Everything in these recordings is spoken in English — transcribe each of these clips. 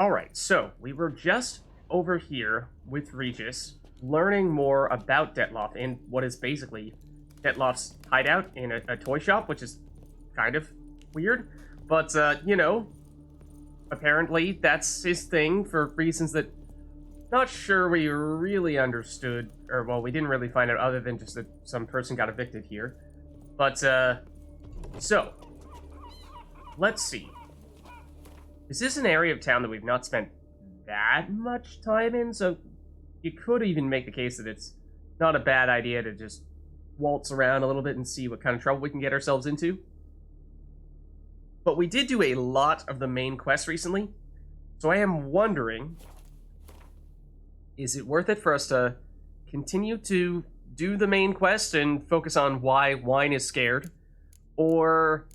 Alright, so we were just over here with Regis, learning more about Detloff in what is basically Detloff's hideout in a toy shop, which is kind of weird. But, apparently that's his thing for reasons that not sure we really understood, or, well, we didn't really find out other than just that some person got evicted here. But, so, let's see. Is this an area of town that we've not spent that much time in? So you could even make the case that it's not a bad idea to just waltz around a little bit and see what kind of trouble we can get ourselves into. But we did do a lot of the main quests recently, so I am wondering, is it worth it for us to continue to do the main quest and focus on why Wine is scared? Or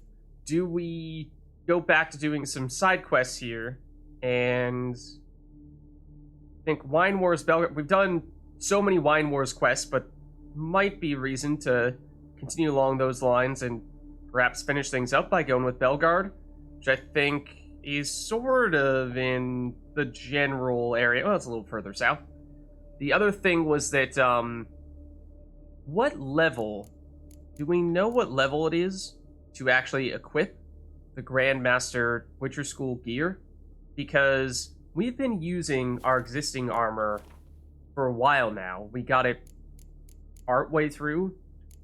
do we go back to doing some side quests here and I think Wine Wars Belgrade. We've done so many Wine Wars quests, but might be reason to continue along those lines and perhaps finish things up by going with Belgard, which I think is sort of in the general area. Well, it's a little further south. The other thing was that, what level? Do we know what level it is to actually equip the Grandmaster Witcher School gear? Because we've been using our existing armor for a while now. We got it partway through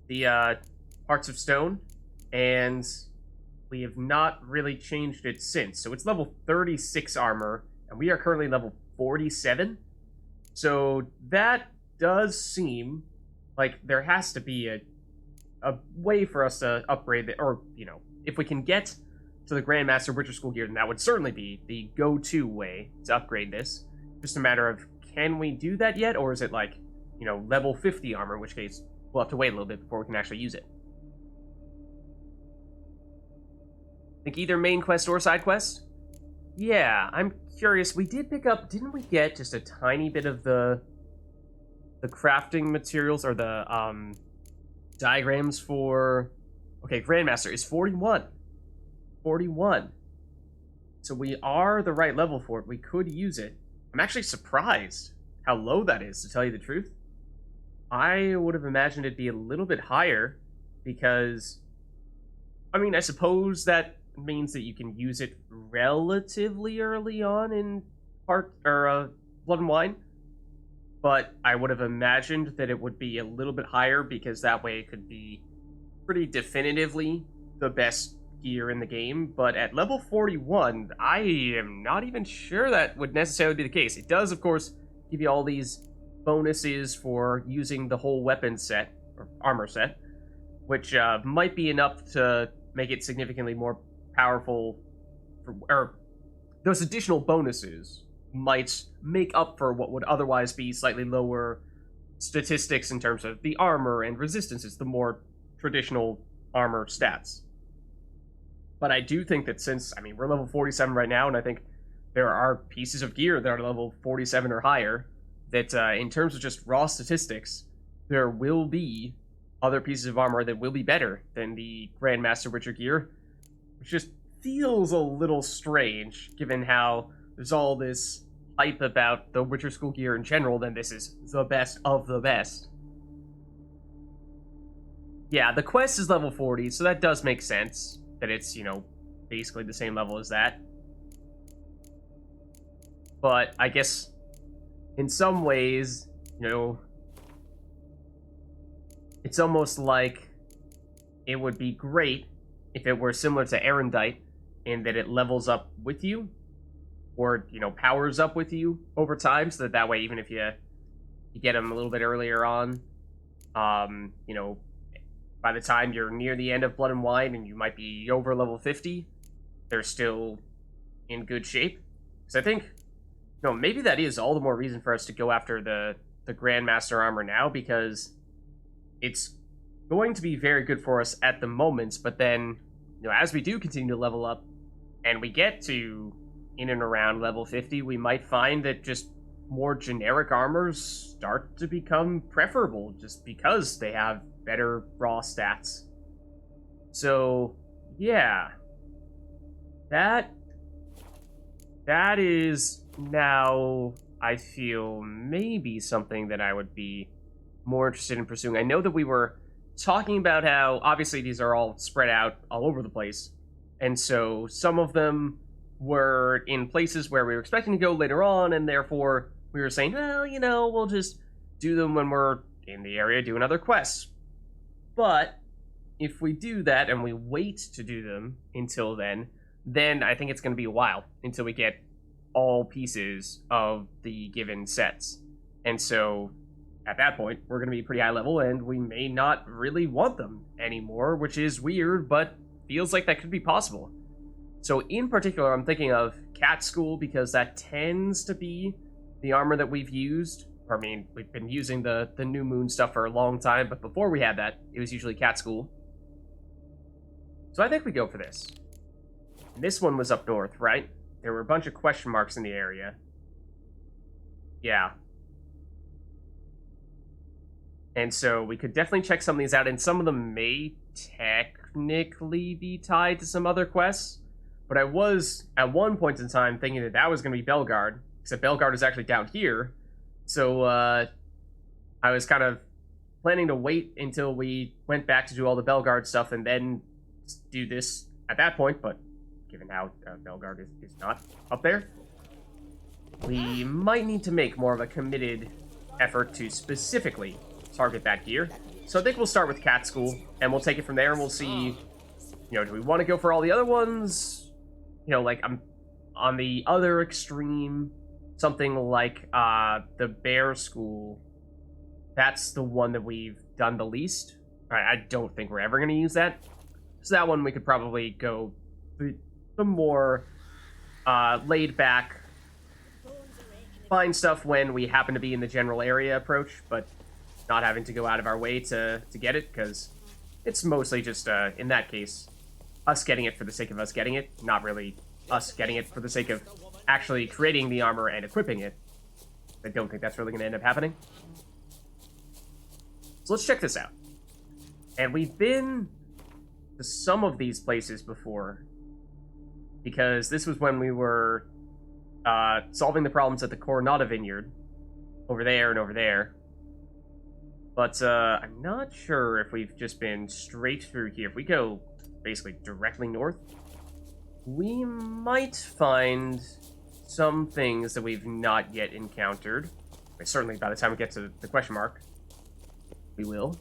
the Hearts of Stone, and we have not really changed it since. So it's level 36 armor, and we are currently level 47. So that does seem like there has to be a way for us to upgrade it, or, if we can get to the Grandmaster Witcher School gear, then that would certainly be the go-to way to upgrade this. Just a matter of, can we do that yet, or is it like, level 50 armor, in which case we'll have to wait a little bit before we can actually use it. Think either main quest or side quest? Yeah, I'm curious. We did pick up, didn't we get just a tiny bit of the crafting materials, or the diagrams for... Okay, Grandmaster is 41. 41. So we are the right level for it. We could use it. I'm actually surprised how low that is, to tell you the truth. I would have imagined it'd be a little bit higher, because... I suppose that means that you can use it relatively early on in Blood and Wine. But I would have imagined that it would be a little bit higher, because that way it could be pretty definitively the best gear in the game. But at level 41, I am not even sure that would necessarily be the case. It does, of course, give you all these bonuses for using the whole weapon set, or armor set, which might be enough to make it significantly more powerful, or those additional bonuses might make up for what would otherwise be slightly lower statistics in terms of the armor and resistances, the more traditional armor stats. But I do think that since, we're level 47 right now, and I think there are pieces of gear that are level 47 or higher, that in terms of just raw statistics, there will be other pieces of armor that will be better than the Grandmaster Witcher gear, which just feels a little strange, given how there's all this hype about the Witcher School gear in general, then this is the best of the best. Yeah, the quest is level 40, so that does make sense, that it's, basically the same level as that. But I guess, in some ways, it's almost like it would be great if it were similar to Erendite, in that it levels up with you, or, powers up with you over time, so that way, even if you get them a little bit earlier on, by the time you're near the end of Blood and Wine, and you might be over level 50, they're still in good shape. Because I think, maybe that is all the more reason for us to go after the Grandmaster armor now, because it's going to be very good for us at the moment, but then, as we do continue to level up, and we get to in and around level 50, we might find that just more generic armors start to become preferable, just because they have better raw stats. So, yeah. That that is now, I feel, maybe something that I would be more interested in pursuing. I know that we were talking about how, obviously, these are all spread out all over the place. And so some of them were in places where we were expecting to go later on, and therefore we were saying, well, we'll just do them when we're in the area doing other quests. But if we do that and we wait to do them until then I think it's going to be a while until we get all pieces of the given sets. And so at that point, we're going to be pretty high level, and we may not really want them anymore, which is weird, but feels like that could be possible. So in particular, I'm thinking of Cat School, because that tends to be the armor that we've used. I mean, we've been using the New Moon stuff for a long time, but before we had that, it was usually Cat School. So I think we go for this. And this one was up north, right? There were a bunch of question marks in the area. Yeah. And so we could definitely check some of these out, and some of them may technically be tied to some other quests. But I was, at one point in time, thinking that that was going to be Belgard, except Belgard is actually down here. So, I was kind of planning to wait until we went back to do all the Belgard stuff and then do this at that point, but given how Belgard is not up there, we might need to make more of a committed effort to specifically target that gear. So I think we'll start with Cat School, and we'll take it from there, and we'll see, do we want to go for all the other ones? Like, I'm on the other extreme, something like the Bear School. That's the one that we've done the least. I don't think we're ever going to use that. So that one we could probably go the more laid back, find stuff when we happen to be in the general area approach, but not having to go out of our way to get it, because it's mostly just, in that case, us getting it for the sake of us getting it, not really us getting it for the sake of actually creating the armor and equipping it. I don't think that's really going to end up happening. So let's check this out. And we've been to some of these places before, because this was when we were solving the problems at the Coronata Vineyard, over there and over there. But I'm not sure if we've just been straight through here. If we go basically directly north, we might find some things that we've not yet encountered. Certainly by the time we get to the question mark, we will.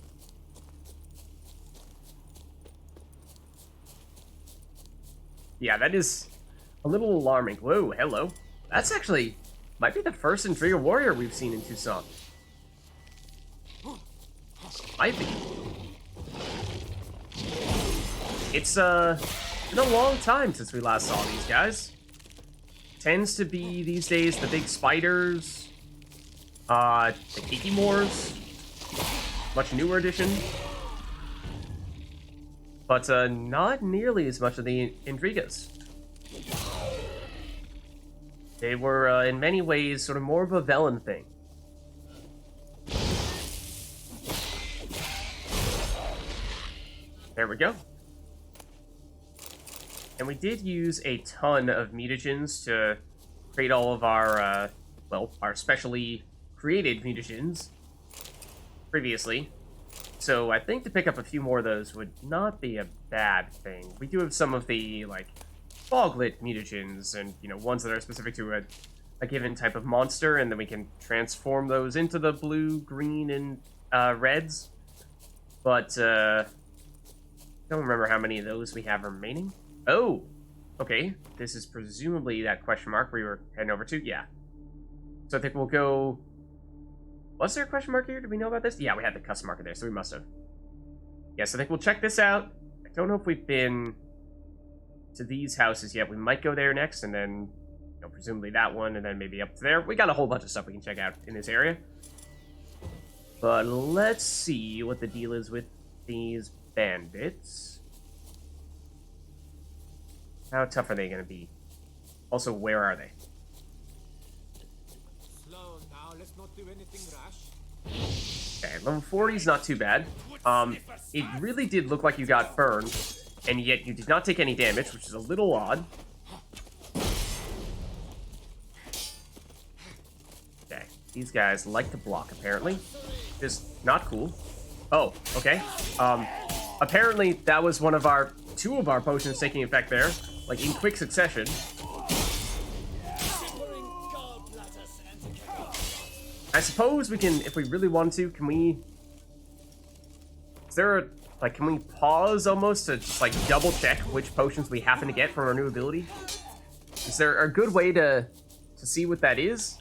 Yeah, that is a little alarming. Whoa, hello. That's actually, might be the first Intriga Warrior we've seen in Tucson. Might be. It's been a long time since we last saw these guys. Tends to be, these days, the big spiders, the Kikimores, much newer edition. But not nearly as much of the Intrigas. They were, in many ways, sort of more of a Velen thing. There we go. And we did use a ton of mutagens to create all of our, our specially created mutagens previously. So I think to pick up a few more of those would not be a bad thing. We do have some of the, like, foglit mutagens and, ones that are specific to a given type of monster, and then we can transform those into the blue, green, and reds. But, don't remember how many of those we have remaining. Oh, okay. This is presumably that question mark we were heading over to. Yeah. So I think we'll go... Was there a question mark here? Did we know about this? Yeah, we had the custom marker there, so we must have. Yeah, so I think we'll check this out. I don't know if we've been to these houses yet. We might go there next, and then, presumably that one, and then maybe up to there. We got a whole bunch of stuff we can check out in this area. But let's see what the deal is with these bandits. How tough are they going to be? Also, where are they? Slow now, let's not do anything rash. Okay, level 40 is not too bad. It really did look like you got burned, and yet you did not take any damage, which is a little odd. These guys like to block, apparently. Just not cool. Oh, okay. Apparently that was one of our... 2 of our potions taking effect there. Like, in quick succession. I suppose we can, if we really want to, can we... Is there a... Like, can we pause almost to just, like, double check which potions we happen to get from our new ability? Is there a good way to see what that is?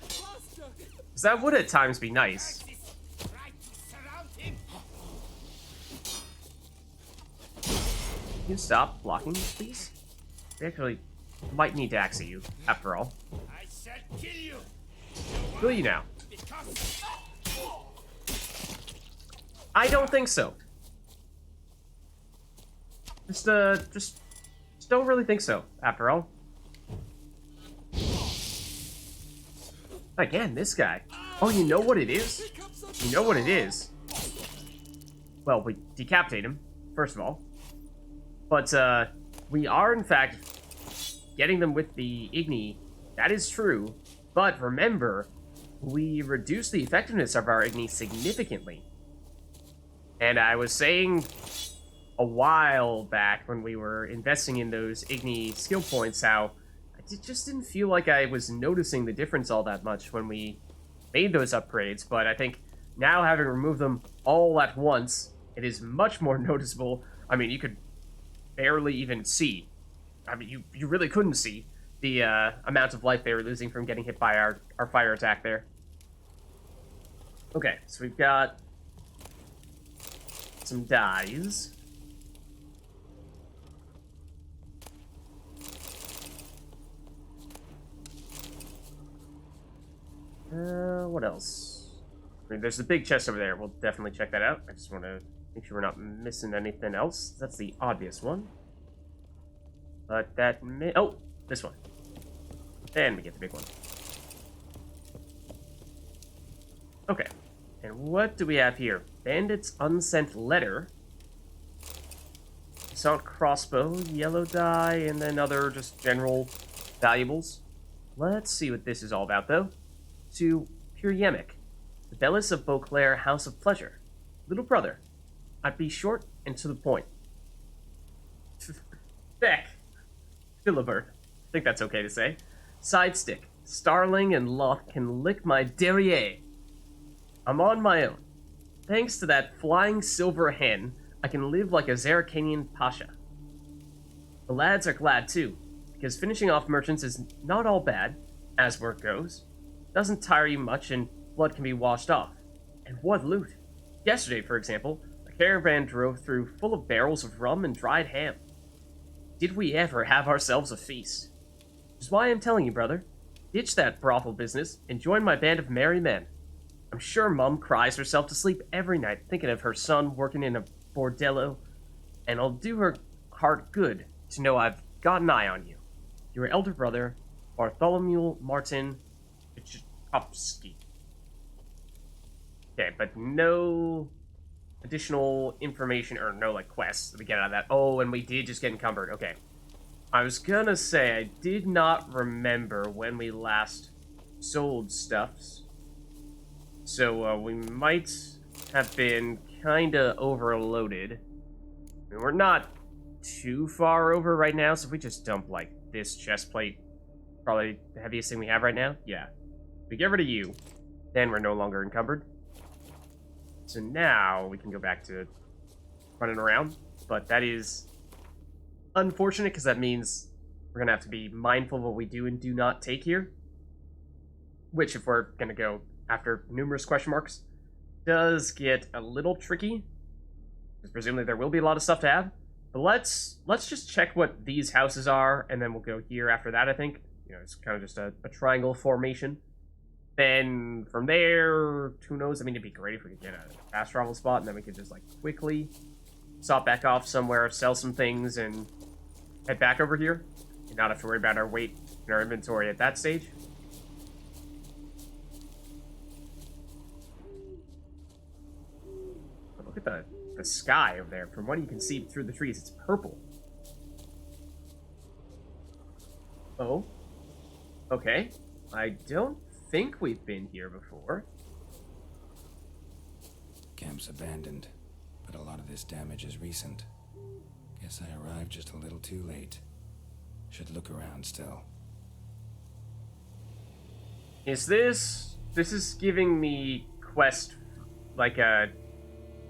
Because that would at times be nice. Can you stop blocking, please? We actually might need to axe at you, after all. I said kill you. Kill you now. I don't think so. Just don't really think so, after all. Again, this guy. Oh, you know what it is? You know what it is? Well, we decapitate him, first of all. But, we are, in fact, getting them with the Igni. That is true. But remember, we reduced the effectiveness of our Igni significantly. And I was saying a while back when we were investing in those Igni skill points how I just didn't feel like I was noticing the difference all that much when we made those upgrades. But I think now, having removed them all at once, it is much more noticeable. I mean, you could barely even see. I mean, you really couldn't see the amount of life they were losing from getting hit by our fire attack there. Okay, so we've got some dies. What else? I mean, there's the big chest over there. We'll definitely check that out. I just want to make sure we're not missing anything else. That's the obvious one. But that oh, this one. Then we get the big one. Okay. And what do we have here? Bandit's unsent letter. Assault crossbow, yellow dye, and then other just general valuables. Let's see what this is all about, though. To Pure Yemek, the Bellis of Beauclair House of Pleasure. Little brother, I'd be short and to the point. Beck. Philibert. I think that's okay to say. Sidestick. Starling and Loth can lick my derriere. I'm on my own. Thanks to that flying silver hen, I can live like a Zarkanian pasha. The lads are glad too, because finishing off merchants is not all bad, as work goes. Doesn't tire you much and blood can be washed off. And what loot! Yesterday, for example, a caravan drove through full of barrels of rum and dried ham. Did we ever have ourselves a feast? Which is why I'm telling you, brother. Ditch that brothel business and join my band of merry men. I'm sure Mum cries herself to sleep every night thinking of her son working in a bordello, and it'll do her heart good to know I've got an eye on you. Your elder brother, Bartholomew Martin Tchaikovsky. Okay, but no additional information, or no, like, quests that we get out of that. Oh, and we did just get encumbered. Okay. I was gonna say, I did not remember when we last sold stuffs. So, we might have been kinda overloaded. I mean, we're not too far over right now, so if we just dump, like, this chest plate, probably the heaviest thing we have right now, yeah. If we get rid of you, then we're no longer encumbered. So now we can go back to running around, but that is unfortunate because that means we're going to have to be mindful of what we do and do not take here, which, if we're going to go after numerous question marks, does get a little tricky, because presumably there will be a lot of stuff to have. But let's just check what these houses are, and then we'll go here after that, I think. You know, it's kind of just a triangle formation. Then from there, who knows? I mean, it'd be great if we could get a fast travel spot, and then we could just, like, quickly stop back off somewhere, sell some things, and head back over here, and not have to worry about our weight in our inventory at that stage. But look at the sky over there. From what you can see through the trees, it's purple. Oh. Okay. I don't think we've been here before. Camp's abandoned, but a lot of this damage is recent. Guess I arrived just a little too late. Should look around still. Is this... This is giving me quest... like a...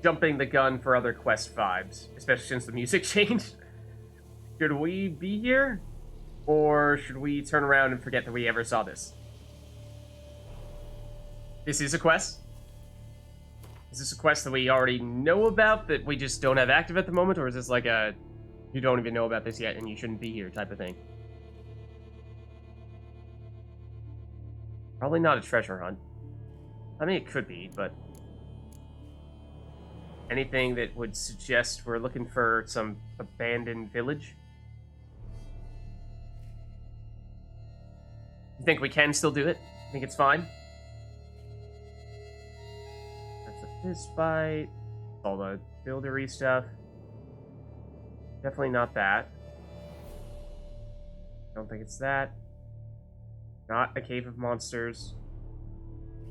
jumping the gun for other quest vibes. Especially since the music changed. Should we be here? Or should we turn around and forget that we ever saw this? This is a quest? Is this a quest that we already know about that we just don't have active at the moment? Or is this like a... you don't even know about this yet and you shouldn't be here type of thing? Probably not a treasure hunt. I mean, it could be, but... anything that would suggest we're looking for some abandoned village? You think we can still do it? Think it's fine? That's a fist fight. All the buildery stuff. Definitely not that. Don't think it's that. Not a cave of monsters.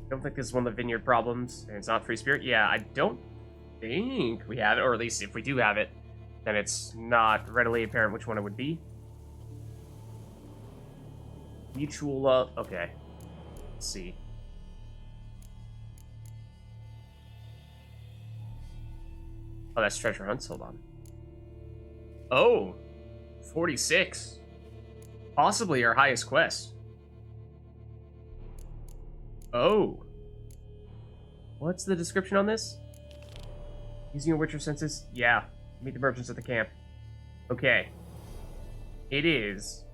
Don't think this is one of the vineyard problems, and it's not free spirit. Yeah, I don't think we have it, or at least if we do have it, then it's not readily apparent which one it would be. Mutual love. Okay. Let's see. Oh, that's treasure hunts. Hold on. Oh, 46. Possibly our highest quest. Oh. What's the description on this? Using your Witcher senses? Yeah. Meet the merchants at the camp. Okay. It is.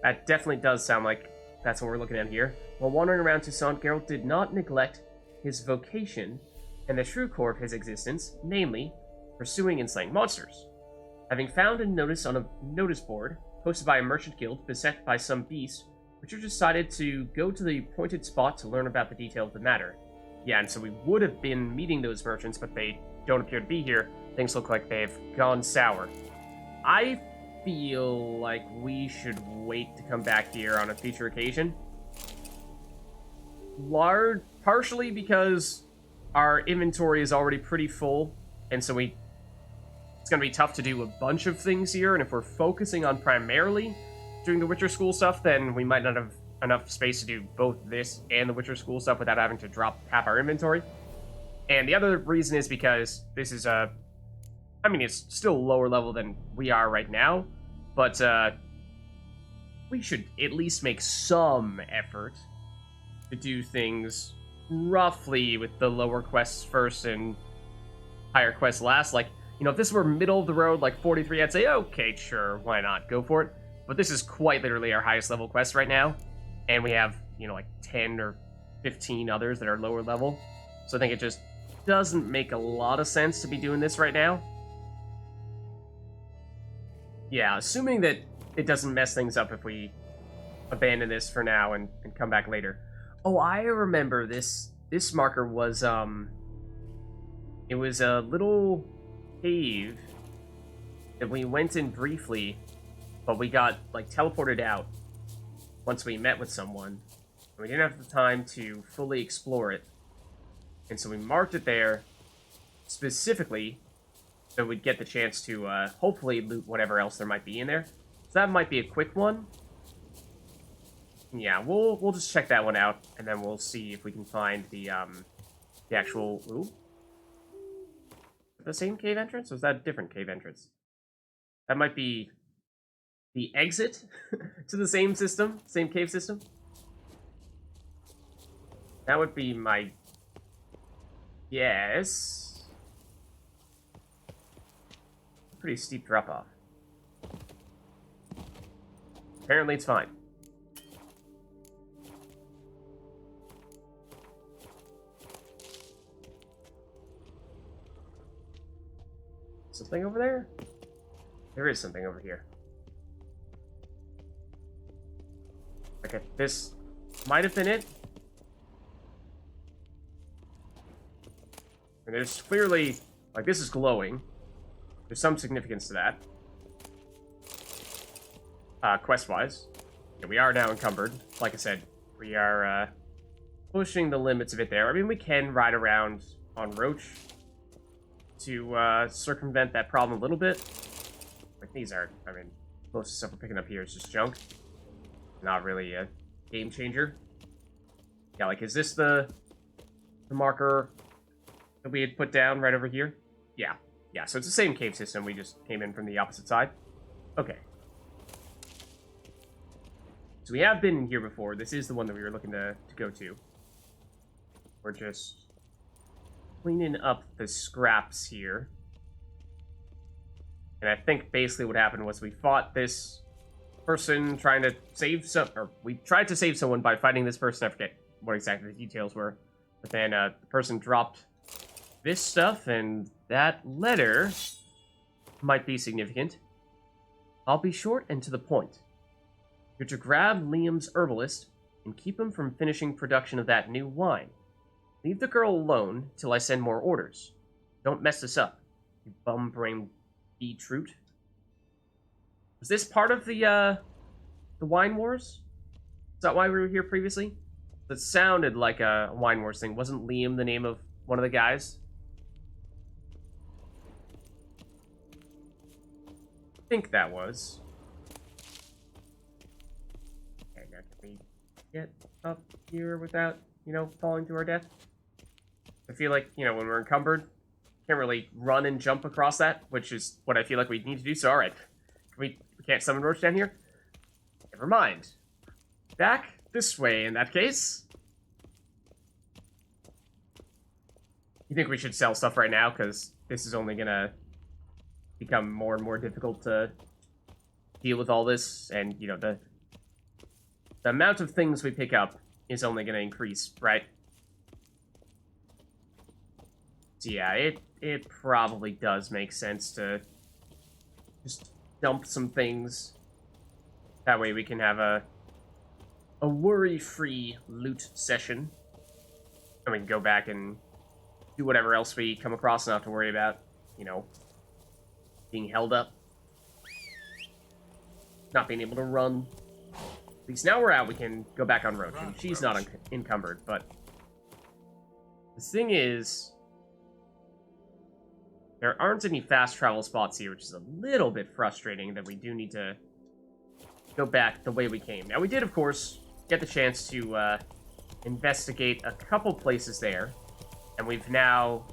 That definitely does sound like that's what we're looking at here. While wandering around Toussaint, Geralt did not neglect his vocation and the true core of his existence, namely, pursuing and slaying monsters. Having found a notice on a notice board posted by a merchant guild beset by some beast, Richard decided to go to the appointed spot to learn about the detail of the matter. Yeah, and so we would have been meeting those merchants, but they don't appear to be here. Things look like they've gone sour. I feel like we should wait to come back here on a future occasion. Partially because our inventory is already pretty full, and so it's going to be tough to do a bunch of things here, and if we're focusing on primarily doing the Witcher School stuff, then we might not have enough space to do both this and the Witcher School stuff without having to drop half our inventory. And the other reason is because this is I mean, it's still lower level than we are right now, but we should at least make some effort to do things roughly with the lower quests first and higher quests last. Like, you know, if this were middle of the road, like 43, I'd say, okay, sure, why not? Go for it. But this is quite literally our highest level quest right now. And we have, you know, like 10 or 15 others that are lower level. So I think it just doesn't make a lot of sense to be doing this right now. Yeah, assuming that it doesn't mess things up if we abandon this for now and come back later. Oh, I remember this marker was, it was a little cave that we went in briefly, but we got, like, teleported out once we met with someone. And we didn't have the time to fully explore it. And so we marked it there specifically so we'd get the chance to hopefully loot whatever else there might be in there. So that might be a quick one. Yeah, we'll just check that one out, and then we'll see if we can find the actual... Ooh. The same cave entrance? Or is that a different cave entrance? That might be the exit to the same system, same cave system. That would be my guess. Pretty steep drop off. Apparently it's fine. Something over there? There is something over here. Okay, this might have been it. And there's clearly, like, this is glowing. There's some significance to that. Quest-wise. Yeah, we are now encumbered. Like I said, We are pushing the limits of it there. I mean, we can ride around on Roach to circumvent that problem a little bit. Like, these are, I mean, most of the stuff we're picking up here is just junk. Not really a game changer. Yeah, like, is this the marker that we had put down right over here? Yeah. Yeah, so it's the same cave system. We just came in from the opposite side. Okay. So we have been in here before. This is the one that we were looking to go to. We're just cleaning up the scraps here. And I think basically what happened was we fought this person trying to save or we tried to save someone by fighting this person. I forget what exactly the details were. But then the person dropped this stuff, and that letter might be significant. I'll be short and to the point. You're to grab Liam's herbalist and keep him from finishing production of that new wine. Leave the girl alone till I send more orders. Don't mess this up, you bum-brained beetroot. Was this part of the wine wars? Is that why we were here previously? That sounded like a wine wars thing. Wasn't Liam the name of one of the guys? I think that was. Okay, now can we get up here without, falling to our death? I feel like, when we're encumbered, can't really run and jump across that, which is what I feel like we need to do. So, alright. We can't summon Roach down here? Never mind. Back this way, in that case. You think we should sell stuff right now? Because this is only gonna become more and more difficult to deal with all this. And, the amount of things we pick up is only gonna increase, right? So yeah, it probably does make sense to just dump some things. That way we can have a worry-free loot session. And we can go back and do whatever else we come across and not have to worry about, being held up. Not being able to run. At least now we're out, we can go back on Roach. And she's not encumbered, but the thing is, there aren't any fast travel spots here, which is a little bit frustrating that we do need to go back the way we came. Now, we did, of course, get the chance to investigate a couple places there, and we've now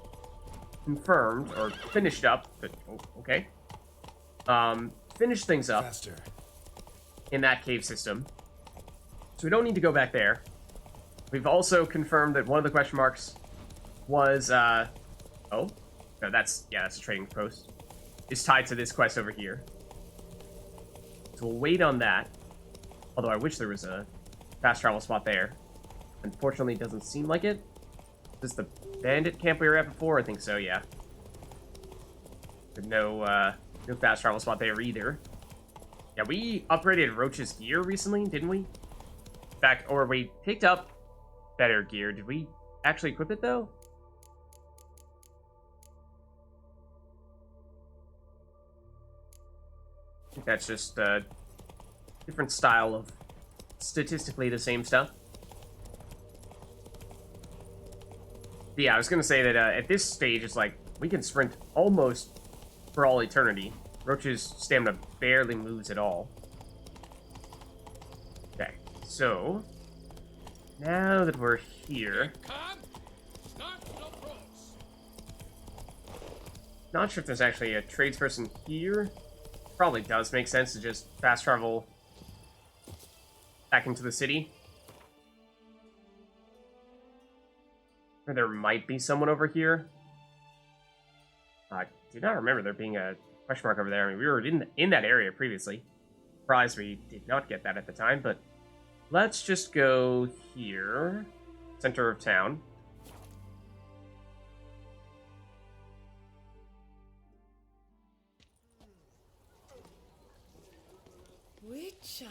confirmed, or finished up, finished things up Faster. in that cave system. So we don't need to go back there. We've also confirmed that one of the question marks was, oh? No, that's a trading post. It's tied to this quest over here. So we'll wait on that. Although I wish there was a fast travel spot there. Unfortunately, it doesn't seem like it. Is this the bandit camp we were at before? I think so, yeah. But no fast travel spot there either. Yeah, we upgraded Roach's gear recently, didn't we? In fact, or we picked up better gear. Did we actually equip it, though? I think that's just a different style of statistically the same stuff. But yeah, I was going to say that at this stage, it's like we can sprint almost for all eternity. Roach's stamina barely moves at all. Okay, so now that we're here, not sure if there's actually a tradesperson here. Probably does make sense to just fast travel back into the city. Or there might be someone over here. I do not remember there being a question mark over there. I mean, we were in that area previously. Surprised we did not get that at the time, but let's just go here. Center of town. Witcher.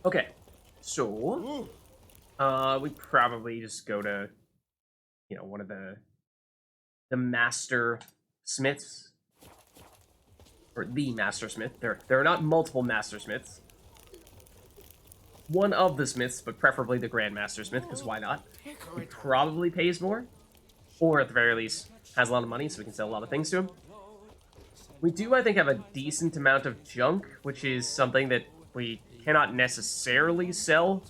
Okay, so we probably just go to, one of the master smiths, or the master smith. There are not multiple master smiths. one of the smiths, but preferably the Grandmaster Smith, because why not? He probably pays more, or at the very least, has a lot of money, so we can sell a lot of things to him. We do, I think, have a decent amount of junk, which is something that we cannot necessarily sell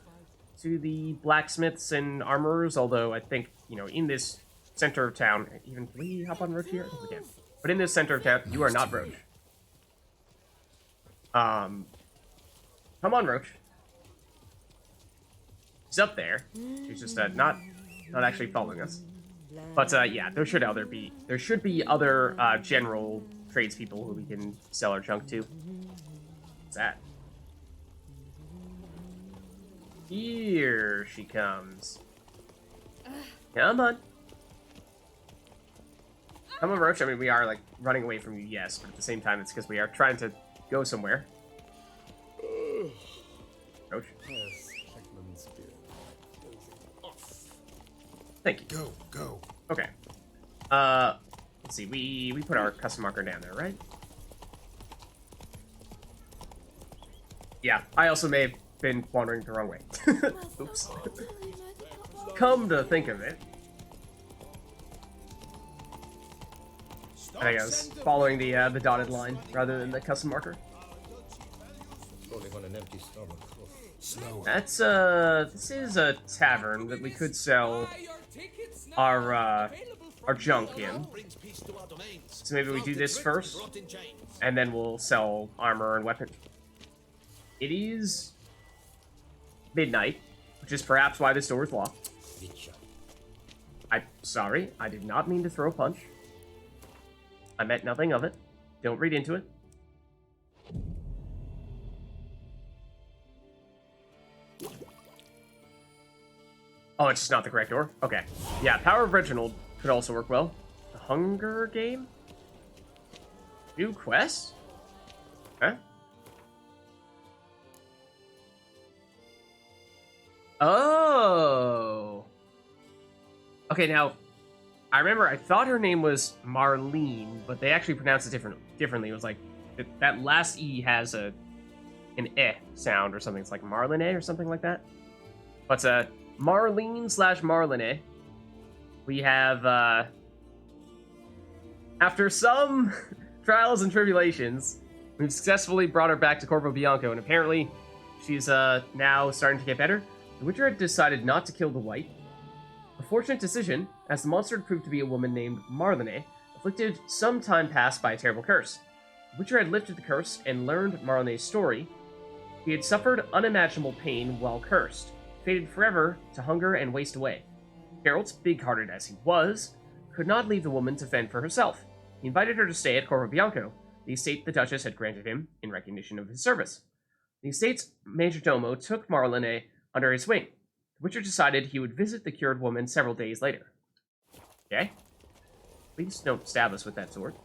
to the blacksmiths and armorers, although I think, you know, in this center of town, even, can we hop on Roach here? I think we can. But in this center of town, you are not Roach. Come on, Roach. She's up there. She's just not actually following us. But yeah, there should be other general tradespeople who we can sell our junk to. What's that? Here she comes. Come on. Come on, Roach. I mean, we are, like, running away from you, yes, but at the same time, it's because we are trying to go somewhere. Roach. Thank you. Go. Okay. Let's see. We put our custom marker down there, right? Yeah. I also may have been wandering the wrong way. Oops. Come to think of it, I think I was following the dotted line rather than the custom marker. On an empty stomach. That's this is a tavern that we could sell our junk in. So maybe we do this first, and then we'll sell armor and weapon. It is midnight, which is perhaps why this door is locked. I'm sorry, I did not mean to throw a punch. I meant nothing of it. Don't read into it. Oh, it's just not the correct door? Okay. Yeah, Power of Reginald could also work well. The Hunger Game? New quest? Huh? Oh! Okay, now, I remember I thought her name was Marlene, but they actually pronounced it differently. It was like, that last E has an eh sound or something. It's like Marlene or something like that. But, Marlene/Marlene. We have, after some trials and tribulations, we've successfully brought her back to Corvo Bianco, and apparently she's, now starting to get better. The Witcher had decided not to kill the White. A fortunate decision, as the monster had proved to be a woman named Marlene, afflicted some time past by a terrible curse. The Witcher had lifted the curse and learned Marlene's story. He had suffered unimaginable pain while cursed, fated forever to hunger and waste away. Geralt, big-hearted as he was, could not leave the woman to fend for herself. He invited her to stay at Corvo Bianco, the estate the Duchess had granted him in recognition of his service. The estate's majordomo took Marlene under his wing. The Witcher decided he would visit the cured woman several days later. Okay? Please don't stab us with that sword.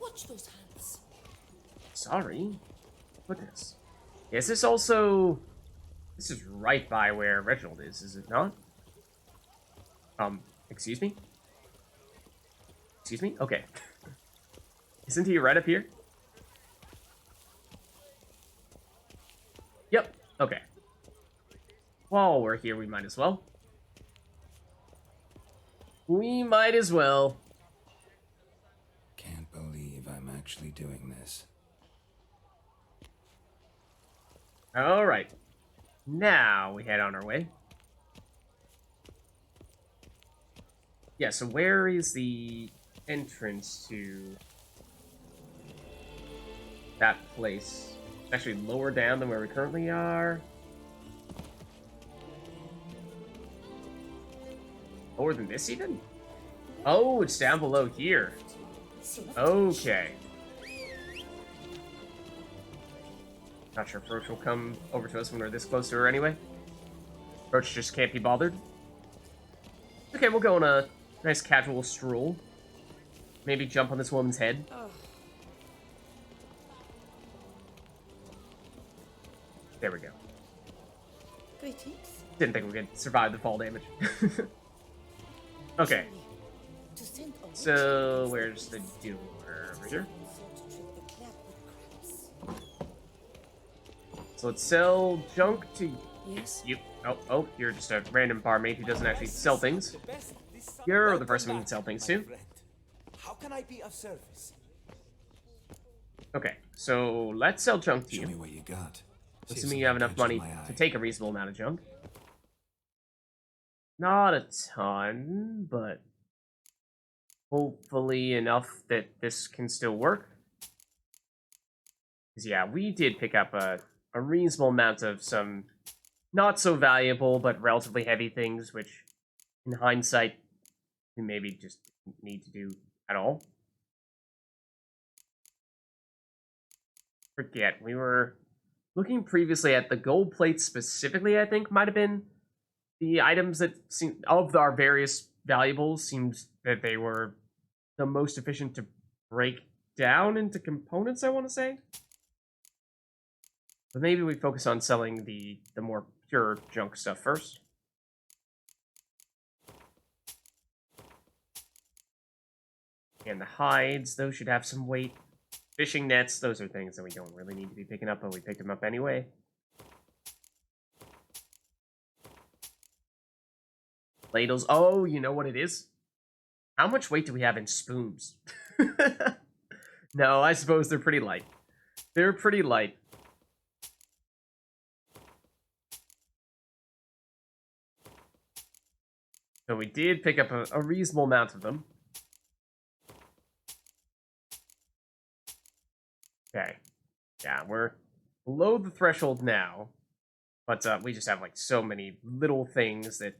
Watch those hands. Sorry. Goodness. Is this also... This is right by where Reginald is it not? Excuse me? Excuse me? Okay. Isn't he right up here? Yep. Okay. While we're here, we might as well. We might as well. Can't believe I'm actually doing this. Alright. Now we head on our way. Yeah, so where is the entrance to that place? Actually lower down than where we currently are. Lower than this even? Oh, it's down below here. Okay. Not sure if Roach will come over to us when we're this close to her anyway. Roach just can't be bothered. Okay, we'll go on a nice casual stroll. Maybe jump on this woman's head. There we go. Greetings. Didn't think we could survive the fall damage. Okay, To send a witch so where's the door? Over here? to trick the clap with craps. So let's sell junk to Yes? you. Oh, you're just a random barmaid who doesn't actually sell things. You're the person we can sell things to. How can I be of service? Okay, so let's sell junk to Show me you. what you got. See if Assuming you have something enough money catches my to eye. take a reasonable amount of junk. Not a ton, but hopefully enough that this can still work. Because, yeah, we did pick up a reasonable amount of some not so valuable but relatively heavy things, which in hindsight we maybe just need to do at all. Forget, we were looking previously at the gold plates specifically, I think might have been the items that seem of our various valuables seems that they were the most efficient to break down into components, I want to say. But maybe we focus on selling the more pure junk stuff first. And the hides, those should have some weight. Fishing nets, those are things that we don't really need to be picking up, but we picked them up anyway. Ladles, oh, you know what it is? How much weight do we have in spoons? No, I suppose they're pretty light. They're pretty light. So we did pick up a reasonable amount of them. Okay. Yeah, we're below the threshold now. But we just have, like, so many little things that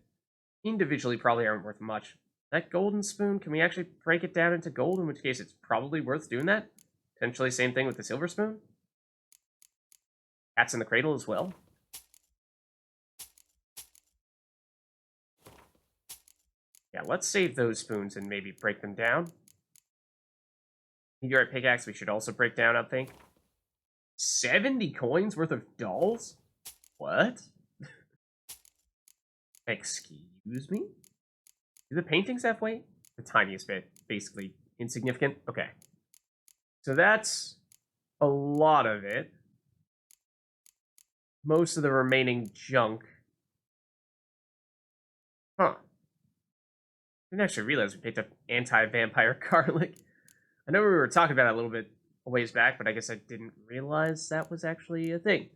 individually probably aren't worth much. That golden spoon, can we actually break it down into gold? In which case it's probably worth doing that. Potentially same thing with the silver spoon. Cats in the cradle as well. Yeah, let's save those spoons and maybe break them down. Meteorite pickaxe we should also break down, I think. 70 coins worth of dolls? What? Excuse me? Do the paintings have weight? The tiniest bit, basically insignificant. Okay. So that's a lot of it. Most of the remaining junk. Huh. I didn't actually realize we picked up anti-vampire garlic. I know we were talking about it a little bit a ways back, but I guess I didn't realize that was actually a thing.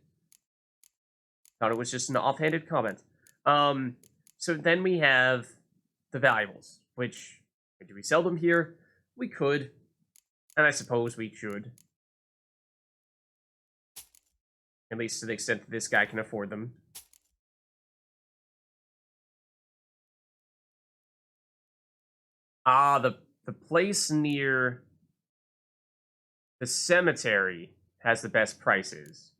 Thought it was just an offhanded comment. So then we have the valuables, which, do we sell them here? We could, and I suppose we should. At least to the extent that this guy can afford them. Ah, the place near the cemetery has the best prices.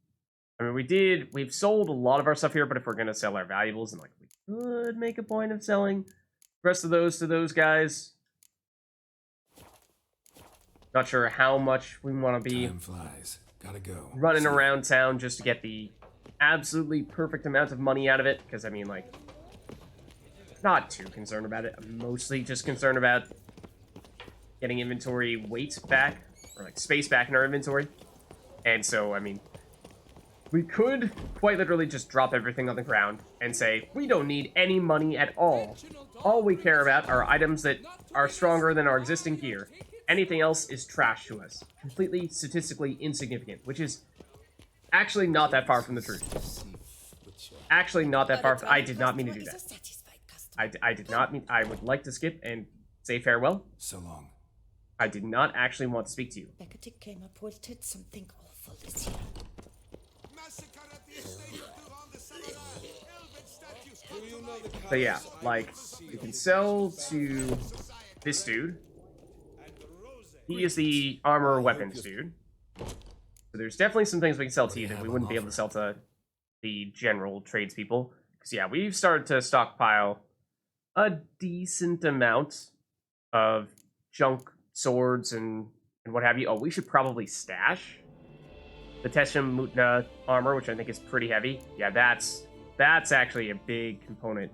I mean, we've sold a lot of our stuff here, but if we're gonna sell our valuables, and like we could make a point of selling the rest of those to those guys. Not sure how much we want to be Time flies. Gotta go. running See ya. around town just to get the absolutely perfect amount of money out of it, because I mean, like, not too concerned about it. I'm mostly just concerned about getting inventory weight back, or like space back in our inventory. And so, I mean, we could quite literally just drop everything on the ground and say, we don't need any money at all. All we care about are items that are stronger than our existing gear. Anything else is trash to us. Completely statistically insignificant, which is actually not that far from the truth. Actually not that far. I did not mean to do that. I did not mean. I would like to skip and say farewell. So long. I did not actually want to speak to you. Beckett came up with something awful this year. So yeah, like, we can sell to this dude. He is the armor weapons dude. So there's definitely some things we can sell to you that we wouldn't be able to sell to the general tradespeople. Because yeah, we've started to stockpile a decent amount of junk swords and what have you. Oh, we should probably stash the Teshem Mutna armor, which I think is pretty heavy. Yeah, that's actually a big component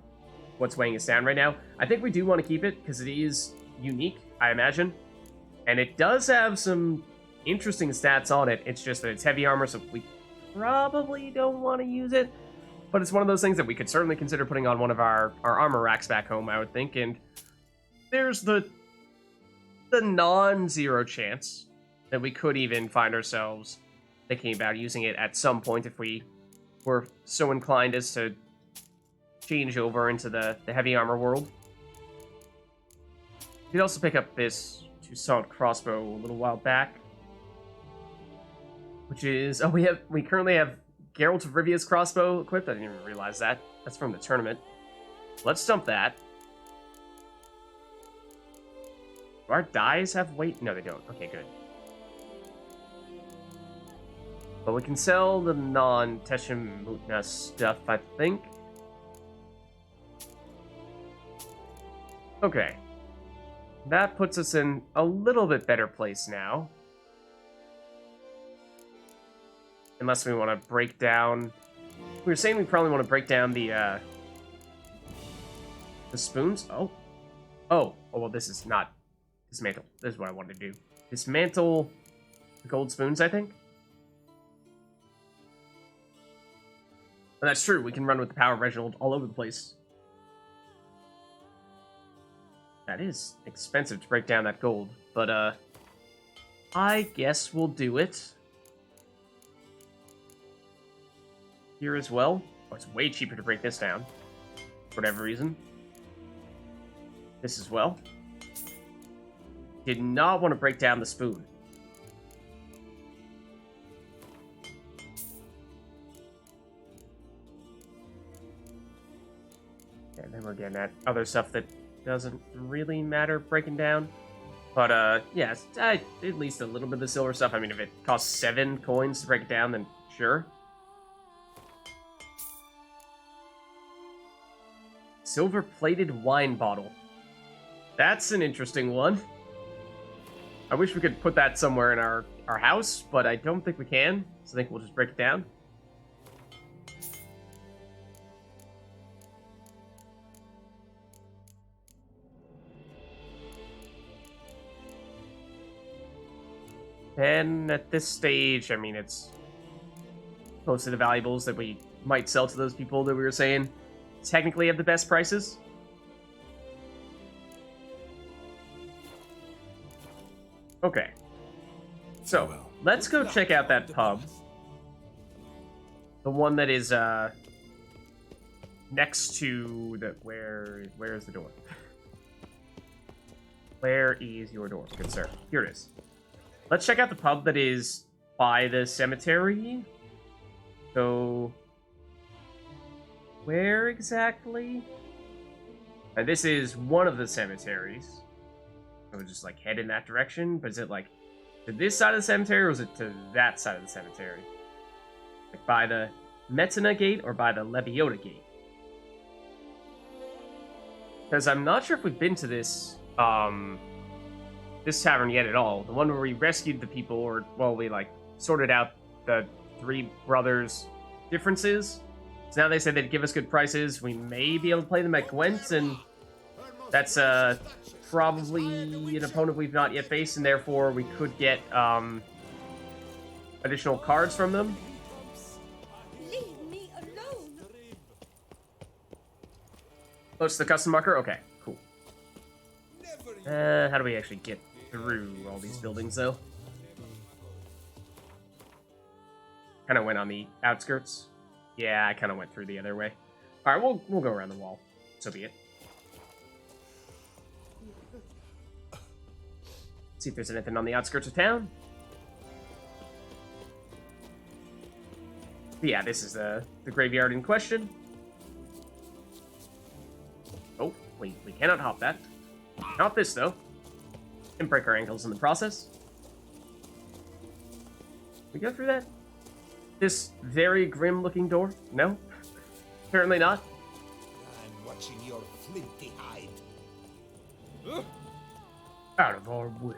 what's weighing us down right now. I think we do want to keep it because it is unique, I imagine. And it does have some interesting stats on it. It's just that it's heavy armor, so we probably don't want to use it. But it's one of those things that we could certainly consider putting on one of our armor racks back home, I would think. And there's the non-zero chance that we could even find ourselves thinking about using it at some point if we were so inclined as to change over into the heavy armor world. You could also pick up this two-solid crossbow a little while back, which is we currently have Geralt of Rivia's crossbow equipped. I didn't even realize that. That's from the tournament. Let's dump that. Do our dyes have weight? No, they don't. Okay, good. But we can sell the non-Teshimutna stuff, I think. Okay. That puts us in a little bit better place now. Unless we want to break down... We were saying we probably want to break down the spoons. Oh, well, this is not dismantle. This is what I wanted to do. Dismantle the gold spoons, I think. And that's true. We can run with the power of Reginald all over the place. That is expensive to break down that gold, but I guess we'll do it. Here as well. Oh, it's way cheaper to break this down. For whatever reason. This as well. Did not want to break down the spoon. And then we're getting at other stuff that doesn't really matter breaking down. But, yeah, at least a little bit of the silver stuff. I mean, if it costs 7 coins to break it down, then sure. Silver-plated wine bottle. That's an interesting one. I wish we could put that somewhere in our house, but I don't think we can. So I think we'll just break it down. And at this stage, I mean, it's most of the valuables that we might sell to those people that we were saying technically have the best prices. Okay. So, let's go check out that pub. The one that is, next to the... Where is the door? Where is your door, good sir? Here it is. Let's check out the pub that is by the cemetery. So... Where exactly? This is one of the cemeteries. I would just, like, head in that direction. But is it, like, to this side of the cemetery, or is it to that side of the cemetery? Like, by the Metina gate or by the Leviota gate? Because I'm not sure if we've been to this, this tavern yet at all. The one where we rescued the people, or, well, we, like, sorted out the 3 brothers' differences. So now they say they'd give us good prices. We may be able to play them at Gwent, and that's probably an opponent we've not yet faced, and therefore we could get additional cards from them. Leave me alone. Close to the custom marker? Okay, cool. How do we actually get through all these buildings, though? Kind of went on the outskirts. Yeah, I kind of went through the other way. All right, we'll go around the wall. So be it. See if there's anything on the outskirts of town. Yeah, this is the graveyard in question. Oh, we cannot hop that. Not this, though. And break our ankles in the process. We go through that? This very grim-looking door? No? Apparently not. I'm watching your flinty hide. Out of our way.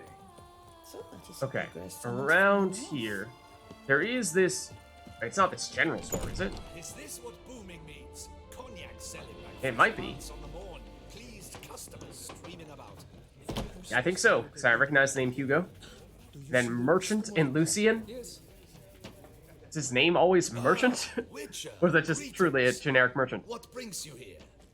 Okay, around here, there is this... It's not this general store, is it? Is this what booming means? Cognac selling like It might be. on the morn. Pleased customers streaming about. Yeah, I think so, because I recognize the name Hugo. Then Merchant and Lucian. It's his name always Merchant? Witcher, Or is that just truly a greetings. generic merchant? What brings you here?